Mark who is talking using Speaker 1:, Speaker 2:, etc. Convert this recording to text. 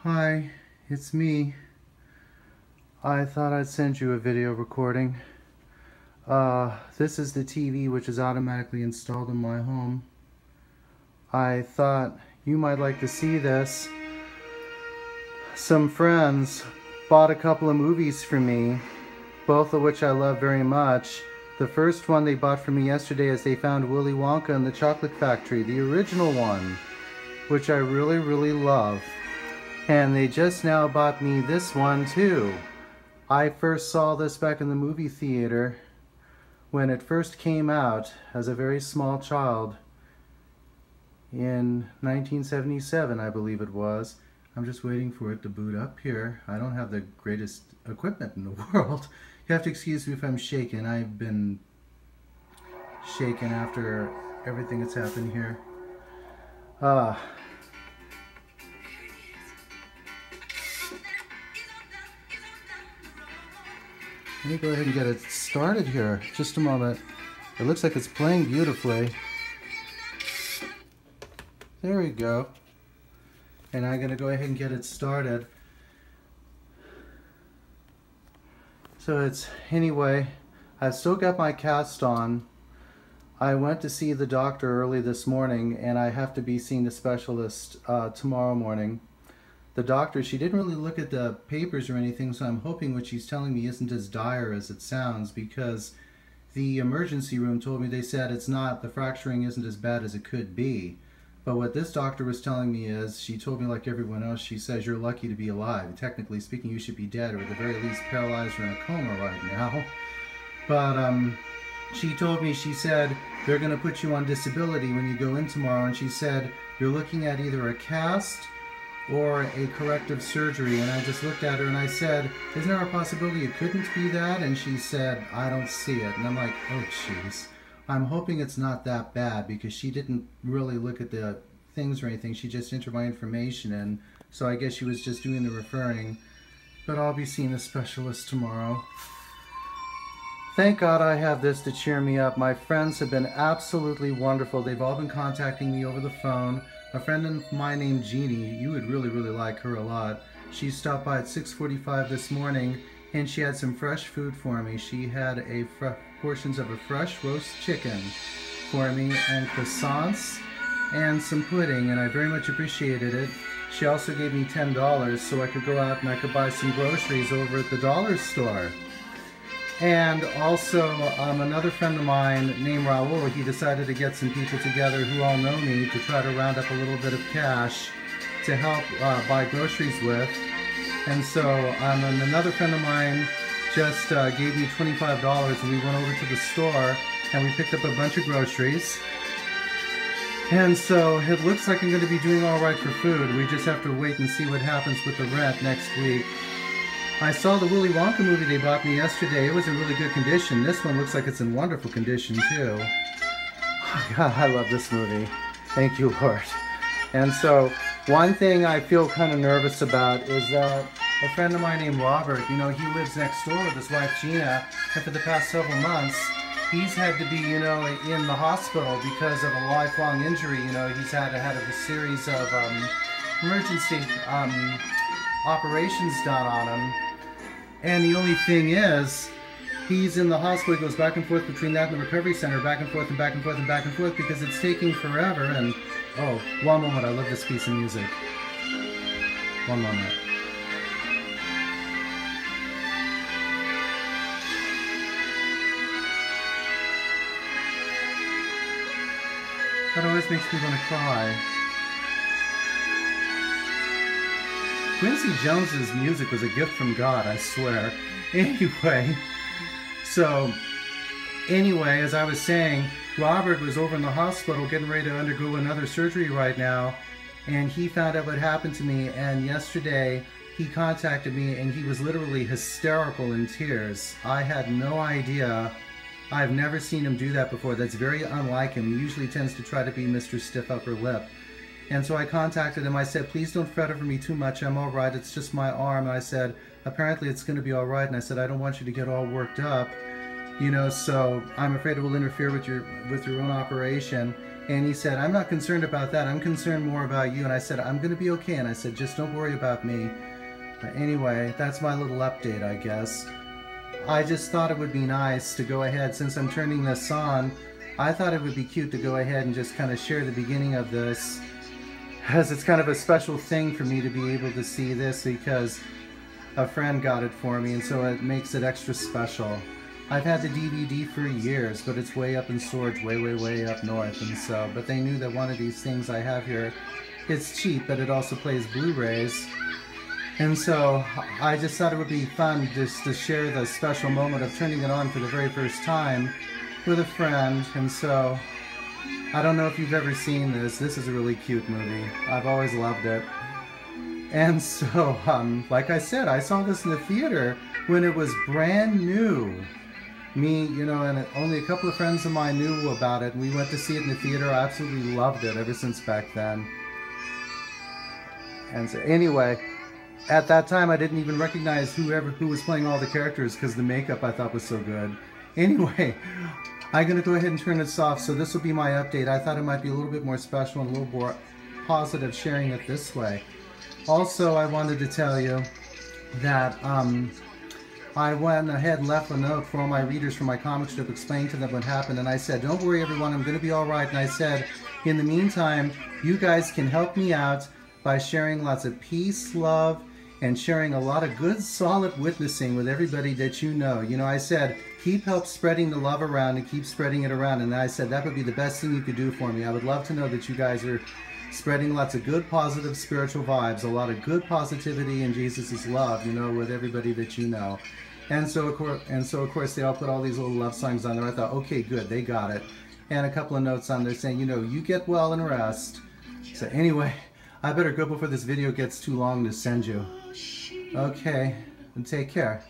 Speaker 1: Hi, it's me. I thought I'd send you a video recording. This is the TV which is automatically installed in my home. I thought you might like to see this. Some friends bought a couple of movies for me, both of which I love very much. The first one they bought for me yesterday is they found Willy Wonka and the Chocolate Factory, the original one, which I really love. And they just now bought me this one too. I first saw this back in the movie theater when it first came out as a very small child in 1977, I believe it was. I'm just waiting for it to boot up here. I don't have the greatest equipment in the world. You have to excuse me if I'm shaking. I've been shaken after everything that's happened here. Let me go ahead and get it started here. Just a moment. It looks like it's playing beautifully. There we go. And I'm going to go ahead and get it started. So anyway, I've still got my cast on. I went to see the doctor early this morning, and I have to be seeing the specialist tomorrow morning. The doctor, she didn't really look at the papers or anything, so I'm hoping what she's telling me isn't as dire as it sounds, because the emergency room told me, they said the fracturing isn't as bad as it could be. But what this doctor was telling me is, she told me like everyone else, she says you're lucky to be alive. Technically speaking, you should be dead, or at the very least paralyzed or in a coma right now. But she told me, she said, they're going to put you on disability when you go in tomorrow, and she said, you're looking at either a cast or a corrective surgery. And I just looked at her and I said, isn't there a possibility it couldn't be that? And she said, I don't see it. And I'm like, oh jeez. I'm hoping it's not that bad, because she didn't really look at the things or anything. She just entered my information in, so I guess she was just doing the referring. But I'll be seeing a specialist tomorrow. Thank God I have this to cheer me up. My friends have been absolutely wonderful. They've all been contacting me over the phone. A friend of mine named Jeannie, you would really like her a lot. She stopped by at 6:45 this morning, and she had some fresh food for me. She had portions of a fresh roast chicken for me, and croissants, and some pudding, and I very much appreciated it. She also gave me $10 so I could go out and I could buy some groceries over at the dollar store. And also, another friend of mine named Raul, he decided to get some people together who all know me to try to round up a little bit of cash to help buy groceries with. And so another friend of mine just gave me $25, and we went over to the store and we picked up a bunch of groceries. And so it looks like I'm going to be doing all right for food. We just have to wait and see what happens with the rent next week. I saw the Willy Wonka movie they bought me yesterday. It was in really good condition. This one looks like it's in wonderful condition too. Oh God, I love this movie. Thank you, Lord. And so one thing I feel kind of nervous about is that a friend of mine named Robert, you know, he lives next door with his wife Gina, and for the past several months he's had to be, you know, in the hospital because of a lifelong injury. You know, he's had a series of emergency operations done on him. And the only thing is, he's in the hospital. He goes back and forth between that and the recovery center, back and forth and back and forth and back and forth, because it's taking forever. And oh, one moment, I love this piece of music. One moment. That always makes me want to cry. Quincy Jones's music was a gift from God, I swear. Anyway, as I was saying, Robert was over in the hospital getting ready to undergo another surgery right now, and he found out what happened to me, and yesterday he contacted me and he was literally hysterical in tears. I had no idea. I've never seen him do that before. That's very unlike him. He usually tends to try to be Mr. Stiff Upper Lip. And so I contacted him. I said, please don't fret over me too much. I'm all right. It's just my arm. And I said, apparently it's going to be all right. And I said, I don't want you to get all worked up, you know, so I'm afraid it will interfere with your own operation. And he said, I'm not concerned about that. I'm concerned more about you. And I said, I'm going to be okay. And I said, just don't worry about me. But anyway, that's my little update, I guess. I just thought it would be nice to go ahead, since I'm turning this on, I thought it would be cute to go ahead and just kind of share the beginning of this, as it's kind of a special thing for me to be able to see this because a friend got it for me, and so it makes it extra special. I've had the DVD for years, but it's way up in storage, way up north, and so, but they knew that one of these things I have here, it's cheap, but it also plays Blu-rays. And so I just thought it would be fun just to share the special moment of turning it on for the very first time with a friend. And so I don't know if you've ever seen this. This is a really cute movie. I've always loved it. And so, like I said, I saw this in the theater when it was brand new. Me, you know, and only a couple of friends of mine knew about it. And we went to see it in the theater. I absolutely loved it ever since back then. And so anyway, at that time I didn't even recognize who was playing all the characters because the makeup I thought was so good. Anyway, I'm going to go ahead and turn this off. So this will be my update. I thought it might be a little bit more special and a little more positive sharing it this way. Also, I wanted to tell you that I went ahead and left a note for all my readers for my comic strip, explaining to them what happened, and I said, don't worry everyone, I'm going to be alright. And I said, in the meantime, you guys can help me out by sharing lots of peace, love, and sharing a lot of good, solid witnessing with everybody that you know. You know, I said, help spreading the love around and keep spreading it around. And I said, that would be the best thing you could do for me. I would love to know that you guys are spreading lots of good, positive, spiritual vibes, a lot of good positivity and Jesus' love, you know, with everybody that you know. And so, of course, they all put all these little love songs on there. I thought, okay, good, they got it. And a couple of notes on there saying, you know, you get well and rest. So anyway, I better go before this video gets too long to send you. Okay, and take care.